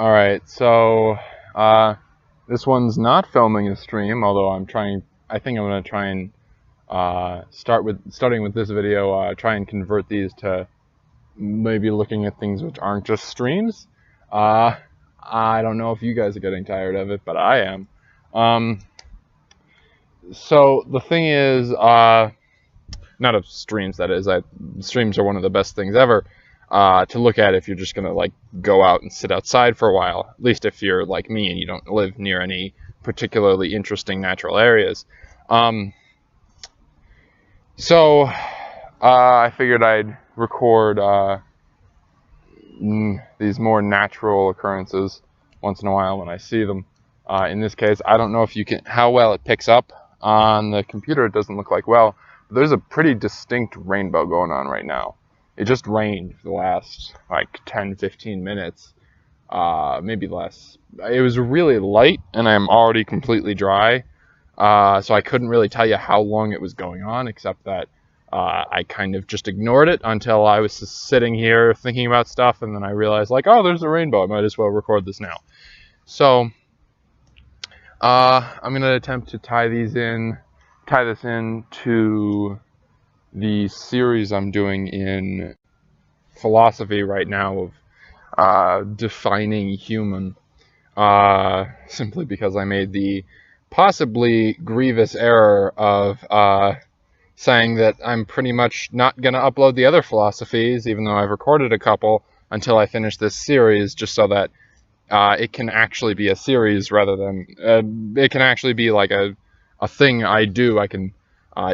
Alright, so this one's not filming a stream, although I think I'm going to try and starting with this video, try and convert these to maybe looking at things which aren't just streams. I don't know if you guys are getting tired of it, but I am. So the thing is, not of streams, that is. Streams are one of the best things ever to look at if you're just going to like go out and sit outside for a while. At least if you're like me and you don't live near any particularly interesting natural areas. So I figured I'd record these more natural occurrences once in a while when I see them. In this case, I don't know if how well it picks up on the computer. It doesn't look like well. But there's a pretty distinct rainbow going on right now. It just rained for the last like 10-15 minutes, maybe less. It was really light, and I'm already completely dry, so I couldn't really tell you how long it was going on, except that I kind of just ignored it until I was just sitting here thinking about stuff, and then I realized, like, oh, there's a rainbow. I might as well record this now. So I'm going to attempt to tie this in to the series I'm doing in philosophy right now of defining human, simply because I made the possibly grievous error of saying that I'm pretty much not going to upload the other philosophies, even though I've recorded a couple, until I finish this series, just so that it can actually be a series rather than it can actually be like a thing I do. I can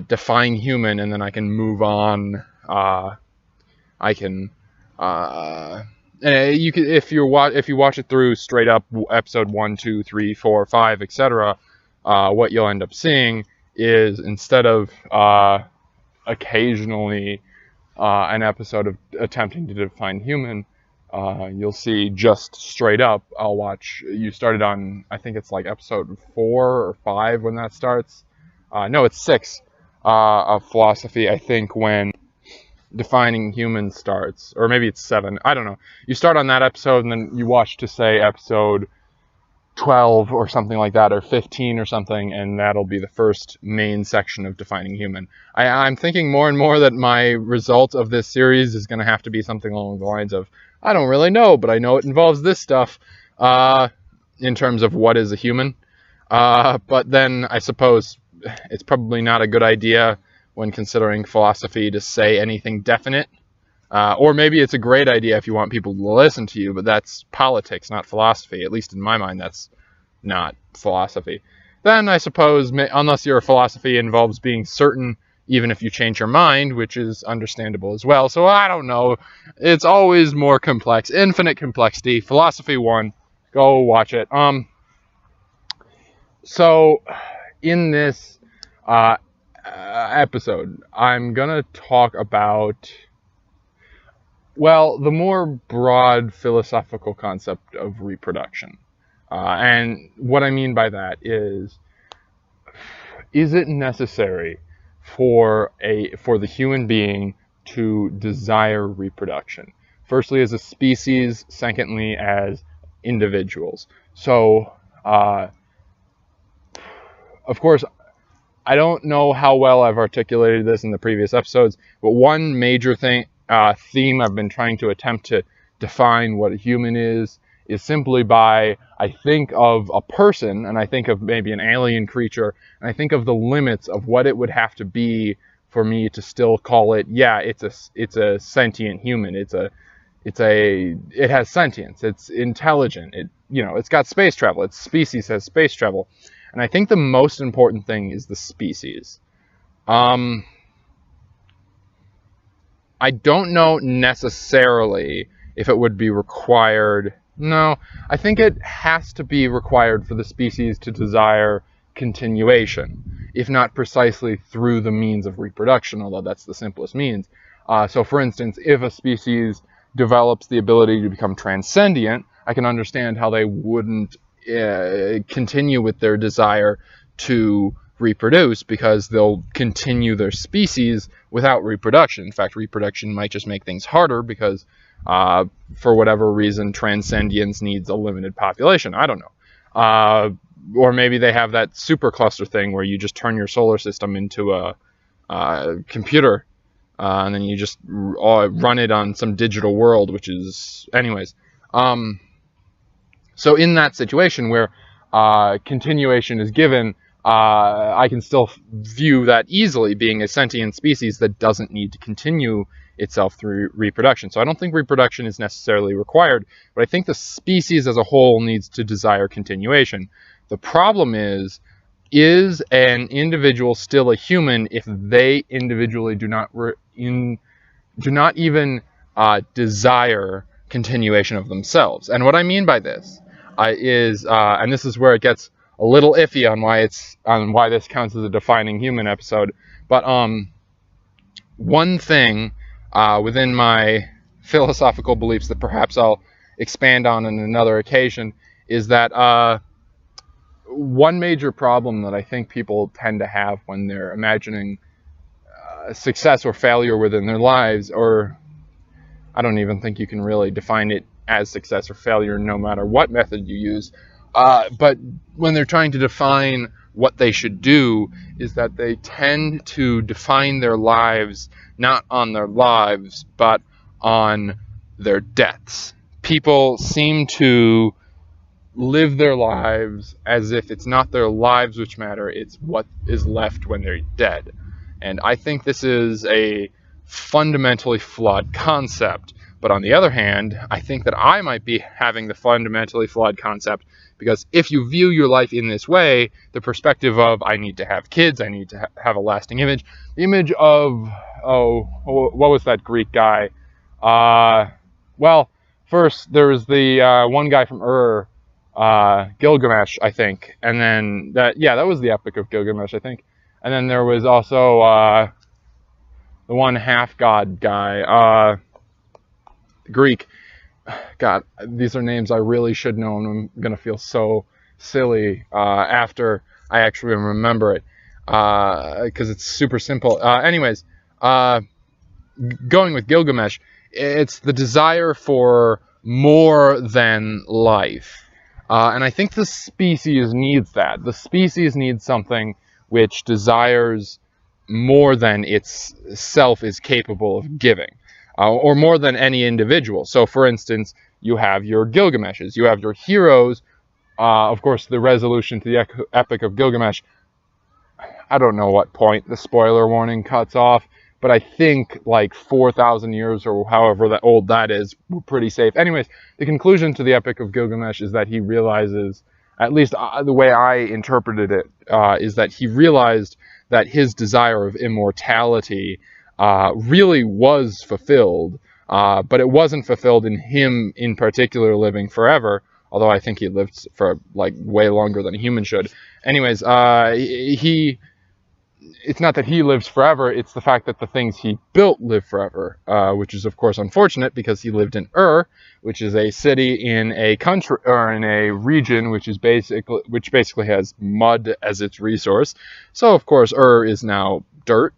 define human, and then I can move on. You can, if you watch it through straight up, episode 1, 2, 3, 4, 5, etc. What you'll end up seeing is, instead of occasionally an episode of attempting to define human, you'll see just straight up. You started on, I think it's like episode 4 or 5 when that starts. No, it's 6 of philosophy, I think, when defining human starts, or maybe it's 7. I don't know. You start on that episode, and then you watch to say episode 12 or something like that, or 15 or something, and that'll be the first main section of defining human. I'm thinking more and more that my result of this series is going to have to be something along the lines of, I don't really know, but I know it involves this stuff, in terms of what is a human. But then I suppose it's probably not a good idea when considering philosophy to say anything definite. Or maybe it's a great idea if you want people to listen to you, but that's politics, not philosophy. At least in my mind, that's not philosophy. Then I suppose, unless your philosophy involves being certain, even if you change your mind, which is understandable as well. So I don't know. It's always more complex. Infinite complexity. Philosophy 1. Go watch it. So in this episode, I'm going to talk about, well, the more broad philosophical concept of reproduction. And what I mean by that is it necessary for the human being to desire reproduction? Firstly, as a species. Secondly, as individuals. So, of course, I don't know how well I've articulated this in the previous episodes, but one major theme I've been trying to attempt to define what a human is simply by, I think of a person, and I think of maybe an alien creature, and I think of the limits of what it would have to be for me to still call it, yeah, it's a sentient human. It has sentience. It's intelligent. It's got space travel. Its species has space travel. And I think the most important thing is the species. I don't know necessarily if it would be required. No, I think it has to be required for the species to desire continuation, if not precisely through the means of reproduction, although that's the simplest means. So for instance, if a species develops the ability to become transcendent, I can understand how they wouldn't continue with their desire to reproduce, because they'll continue their species without reproduction. In fact, reproduction might just make things harder, because For whatever reason, transcendience needs a limited population. I don't know. Or maybe they have that supercluster thing where you just turn your solar system into a computer, and then you just run it on some digital world, which is... Anyways. So in that situation where continuation is given, I can still view that easily being a sentient species that doesn't need to continue itself through reproduction. So I don't think reproduction is necessarily required, but I think the species as a whole needs to desire continuation. The problem is an individual still a human if they individually do not even desire continuation of themselves? And what I mean by this is, and this is where it gets a little iffy on why this counts as a defining human episode, but one thing within my philosophical beliefs that perhaps I'll expand on another occasion is that one major problem that I think people tend to have when they're imagining success or failure within their lives, or I don't even think you can really define it as success or failure no matter what method you use, but when they're trying to define what they should do, is that they tend to define their lives not on their lives, but on their deaths. People seem to live their lives as if it's not their lives which matter, it's what is left when they're dead. And I think this is a fundamentally flawed concept. But on the other hand, I think that I might be having the fundamentally flawed concept, because if you view your life in this way, the perspective of I need to have kids, I need to have a lasting image, the image of, what was that Greek guy? Well, first there was the one guy from Gilgamesh, I think, and then that was the Epic of Gilgamesh, I think, and then there was also the one half-god guy, Greek. God, these are names I really should know, and I'm gonna feel so silly after I actually remember it, because it's super simple. Anyways, going with Gilgamesh, it's the desire for more than life, and I think the species needs that. The species needs something which desires more than its self is capable of giving. Or more than any individual. So, for instance, you have your Gilgameshes, you have your heroes. Of course, the resolution to the Epic of Gilgamesh, I don't know what point the spoiler warning cuts off, but I think like 4,000 years or however old that is, we're pretty safe. Anyways, the conclusion to the Epic of Gilgamesh is that he realizes, at least the way I interpreted it, is that he realized that his desire of immortality really was fulfilled, but it wasn't fulfilled in him in particular living forever, although I think he lived for like way longer than a human should. Anyways, it's not that he lives forever, it's the fact that the things he built live forever, which is of course unfortunate because he lived in which is a city in a country, or in a region which basically has mud as its resource. So of course is now dirt.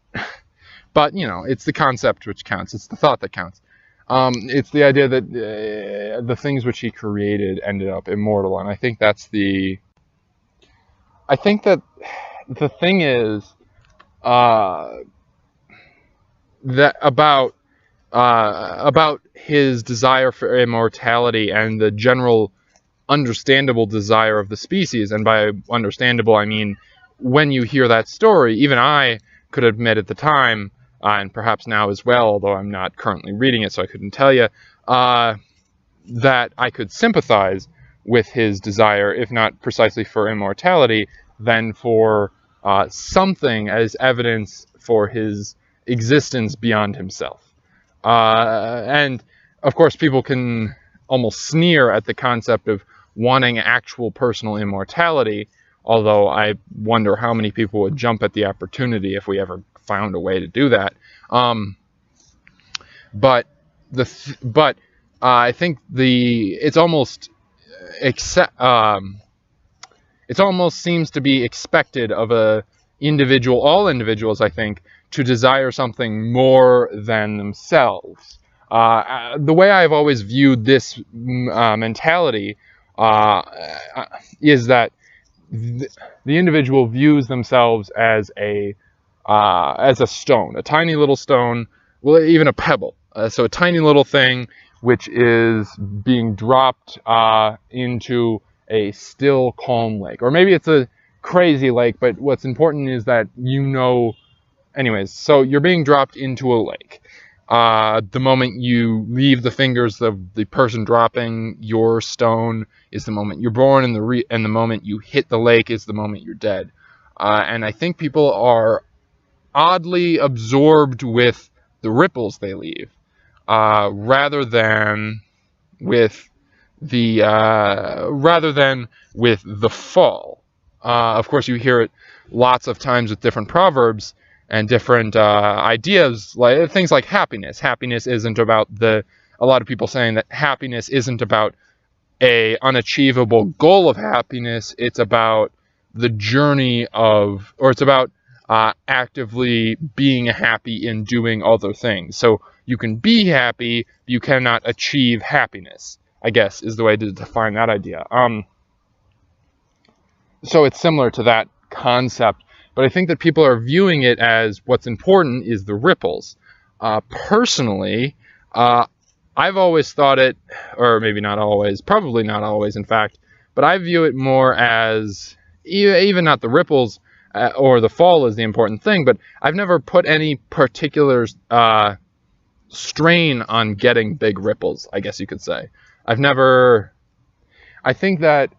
But, you know, it's the concept which counts. It's the thought that counts. It's the idea that the things which he created ended up immortal. And I think that the thing is that about his desire for immortality and the general understandable desire of the species. And by understandable, I mean, when you hear that story, even I could admit at the time, and perhaps now as well, although I'm not currently reading it, so I couldn't tell you, that I could sympathize with his desire, if not precisely for immortality, then for something as evidence for his existence beyond himself. And, of course, people can almost sneer at the concept of wanting actual personal immortality, although I wonder how many people would jump at the opportunity if we ever found a way to do that. But I think it almost seems to be expected of all individuals, I think, to desire something more than themselves. The way I've always viewed this mentality is that the individual views themselves as a stone, a tiny little stone, well, even a pebble. So a tiny little thing which is being dropped into a still, calm lake. Or maybe it's a crazy lake, but what's important is that anyways, so you're being dropped into a lake. The moment you leave the fingers of the person dropping your stone is the moment you're born, and the moment you hit the lake is the moment you're dead. And I think people are oddly absorbed with the ripples they leave, rather than with the fall. Of course, you hear it lots of times with different proverbs and different ideas, like things like happiness. Happiness isn't about a lot of people saying that happiness isn't about a unachievable goal of happiness. It's about the journey of, or it's about actively being happy in doing other things. So you can be happy, but you cannot achieve happiness, I guess, is the way to define that idea. So it's similar to that concept, but I think that people are viewing it as what's important is the ripples. Personally, I've always thought it, or maybe not always, probably not always, in fact, but I view it more as even not the ripples or the fall is the important thing, but I've never put any particular strain on getting big ripples, I guess you could say. I think that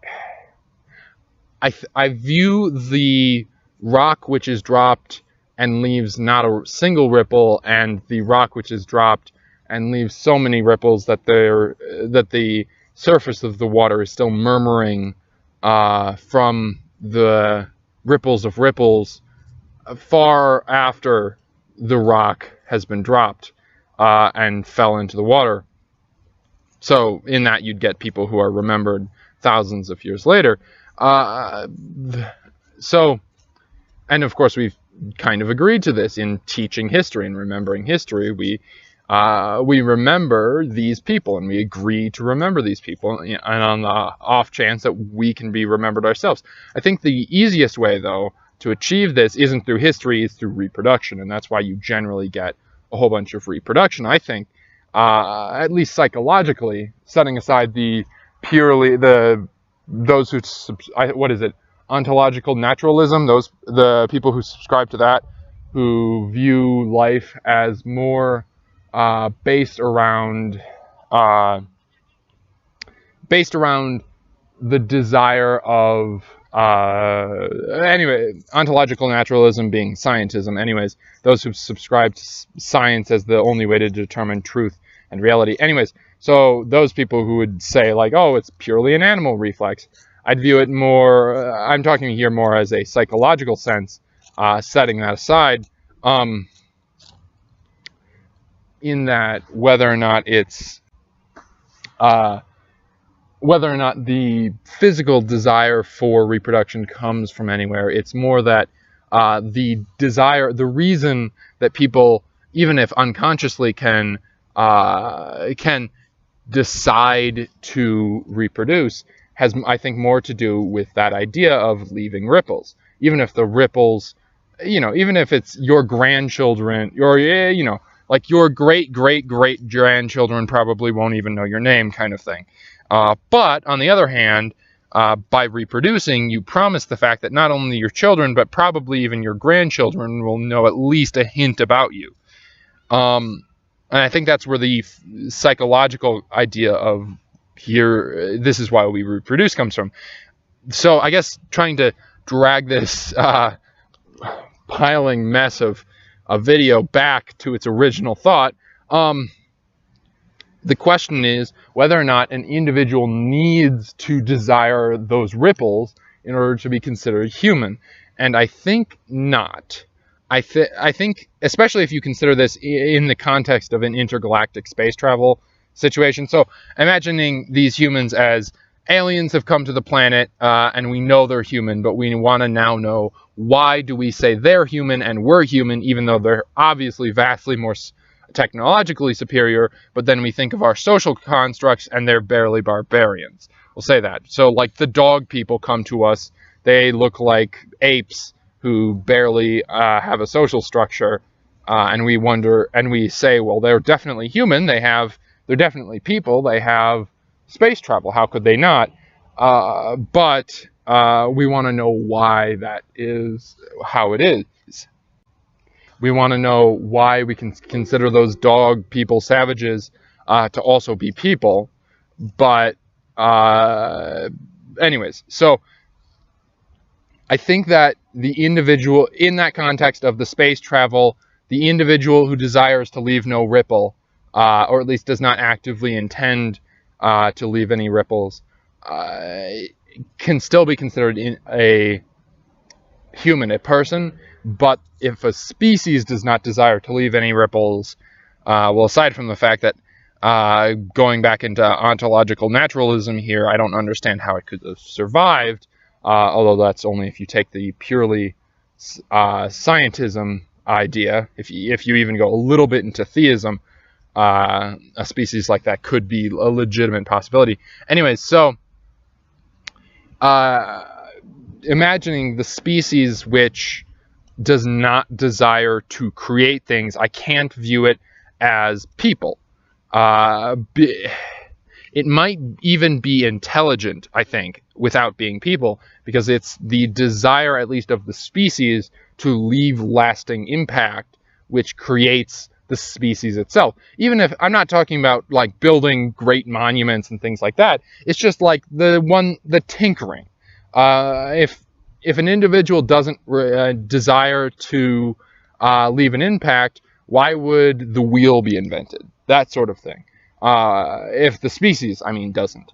I view the rock which is dropped and leaves not a single ripple, and the rock which is dropped and leaves so many ripples that the surface of the water is still murmuring from the ripples of ripples far after the rock has been dropped and fell into the water. So in that you'd get people who are remembered thousands of years later. So, and of course we've kind of agreed to this in teaching history and remembering history. We remember these people, and we agree to remember these people, and on the off chance that we can be remembered ourselves. I think the easiest way, though, to achieve this isn't through history, it's through reproduction, and that's why you generally get a whole bunch of reproduction, I think, at least psychologically, setting aside those who, ontological naturalism, the people who subscribe to that, who view life as more based around the desire of ontological naturalism being scientism. Anyways, those who subscribe to science as the only way to determine truth and reality. Anyways, so those people who would say like, oh, it's purely an animal reflex, I'd view it more, I'm talking here more as a psychological sense, setting that aside, in that whether or not the physical desire for reproduction comes from anywhere, it's more that the reason that people, even if unconsciously, can decide to reproduce has, I think, more to do with that idea of leaving ripples. Even if the ripples, even if it's your grandchildren, like your great-great-great-grandchildren probably won't even know your name, kind of thing. But on the other hand, by reproducing, you promise the fact that not only your children, but probably even your grandchildren will know at least a hint about you. And I think that's where the psychological idea of here, this is why we reproduce, comes from. So I guess trying to drag this piling mess of a video back to its original thought, the question is whether or not an individual needs to desire those ripples in order to be considered human. And I think not. I think, especially if you consider this in the context of an intergalactic space travel situation. So imagining these humans as aliens have come to the planet, and we know they're human, but we want to now know, why do we say they're human and we're human, even though they're obviously vastly more technologically superior, but then we think of our social constructs and they're barely barbarians. We'll say that. So like the dog people come to us, they look like apes who barely have a social structure, and we wonder, and we say, well, they're definitely human, they're definitely people, they have space travel, how could they not? But we want to know why that is how it is. We want to know why we can consider those dog people savages to also be people. But anyways, so I think that the individual, in that context of the space travel, the individual who desires to leave no ripple, or at least does not actively intend to leave any ripples, can still be considered a human, a person. But if a species does not desire to leave any ripples, well, aside from the fact that going back into ontological naturalism here, I don't understand how it could have survived, although that's only if you take the purely scientism idea. If you even go a little bit into theism, a species like that could be a legitimate possibility. Anyways, so imagining the species which does not desire to create things, I can't view it as people. It might even be intelligent, I think, without being people, because it's the desire, at least of the species, to leave lasting impact, which creates the species itself. Even if I'm not talking about like building great monuments and things like that, it's just like the tinkering. If an individual doesn't desire to leave an impact, why would the wheel be invented? That sort of thing. If the species, I mean, doesn't.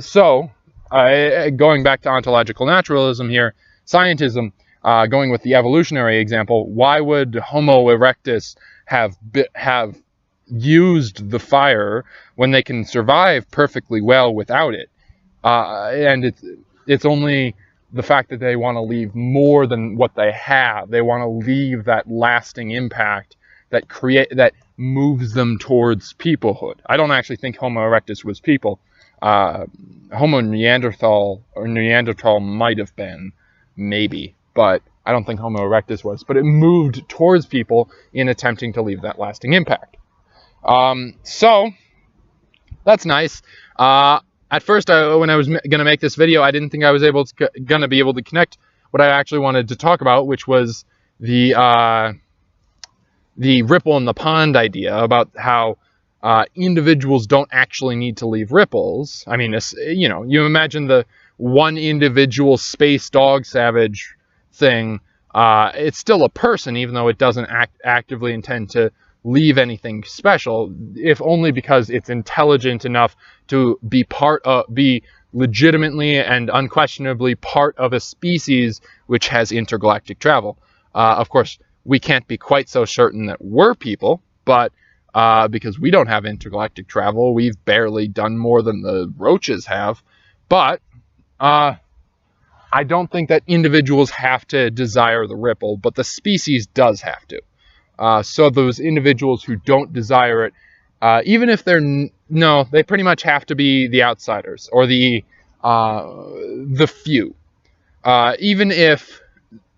So, going back to ontological naturalism here, scientism, going with the evolutionary example, why would Homo erectus have used the fire when they can survive perfectly well without it? And it's only the fact that they want to leave more than what they have. They want to leave that lasting impact that moves them towards peoplehood. I don't actually think Homo erectus was people. Homo Neanderthal might have been, maybe, but I don't think Homo erectus was. But it moved towards people in attempting to leave that lasting impact. So that's nice. At first, when I was going to make this video, I didn't think I was going to be able to connect what I actually wanted to talk about, which was the ripple in the pond idea, about how individuals don't actually need to leave ripples. I mean, you know, you imagine the one individual space dog savage thing. It's still a person, even though it doesn't actively intend to leave anything special, if only because it's intelligent enough to be legitimately and unquestionably part of a species which has intergalactic travel. Of course, we can't be quite so certain that we're people, but because we don't have intergalactic travel, we've barely done more than the roaches have. But I don't think that individuals have to desire the ripple, but the species does have to. So those individuals who don't desire it, even if they pretty much have to be the outsiders or the few. Even if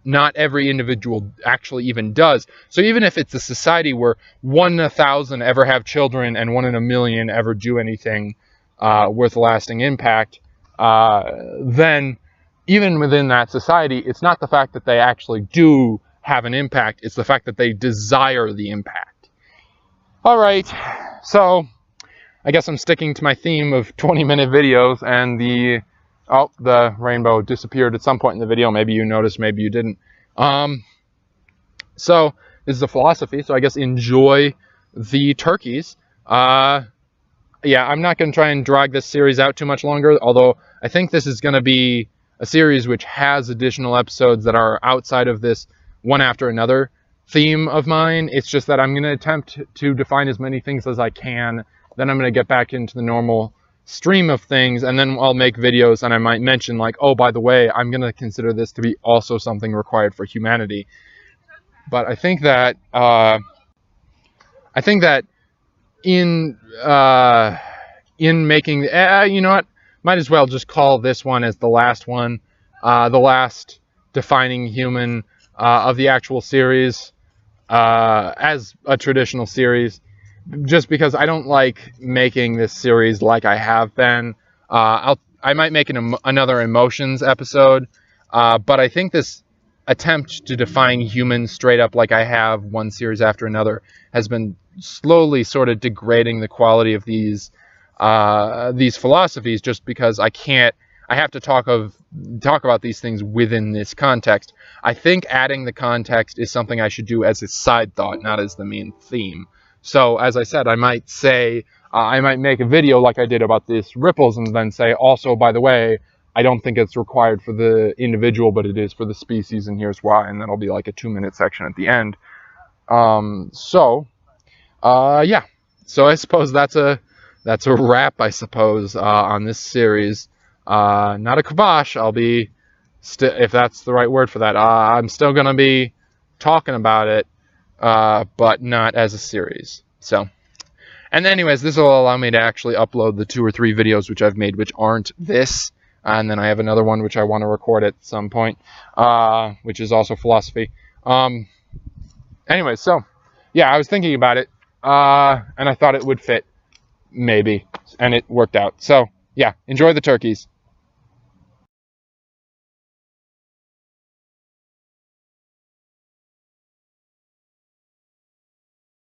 not every individual actually even does. So even if it's a society where 1 in 1,000 ever have children and 1 in 1,000,000 ever do anything worth lasting impact, then even within that society, it's not the fact that they actually do have an impact, it's the fact that they desire the impact. All right, so I guess I'm sticking to my theme of 20-minute videos, and the rainbow disappeared at some point in the video. Maybe you noticed, maybe you didn't. So this is a philosophy, so I guess enjoy the turkeys. Yeah, I'm not going to try and drag this series out too much longer, although I think this is going to be a series which has additional episodes that are outside of this one after another theme of mine. It's just that I'm going to attempt to define as many things as I can. Then I'm going to get back into the normal stream of things, and then I'll make videos and I might mention like, oh, by the way, I'm going to consider this to be also something required for humanity. But I think that I think that in making, you know what, might as well just call this one as the last one, the last defining human of the actual series, as a traditional series, just because I don't like making this series like I have been. I might make another emotions episode, but I think this attempt to define humans straight up like I have one series after another has been slowly sort of degrading the quality of these philosophies, just because I have to talk about these things within this context. I think adding the context is something I should do as a side thought, not as the main theme. So, as I said, I might say, I might make a video like I did about this ripples, and then say, also, by the way, I don't think it's required for the individual, but it is for the species, and here's why. And that'll be like a 2-minute section at the end. Yeah. So I suppose that's a wrap, I suppose, on this series. Not a kibosh. I'll be, if that's the right word for that, I'm still going to be talking about it, but not as a series. So, and anyways, this will allow me to actually upload the 2 or 3 videos which I've made which aren't this. And then I have another one which I want to record at some point, which is also philosophy. Anyway, so, yeah, I was thinking about it, and I thought it would fit, maybe, and it worked out. So, yeah, enjoy the turkeys.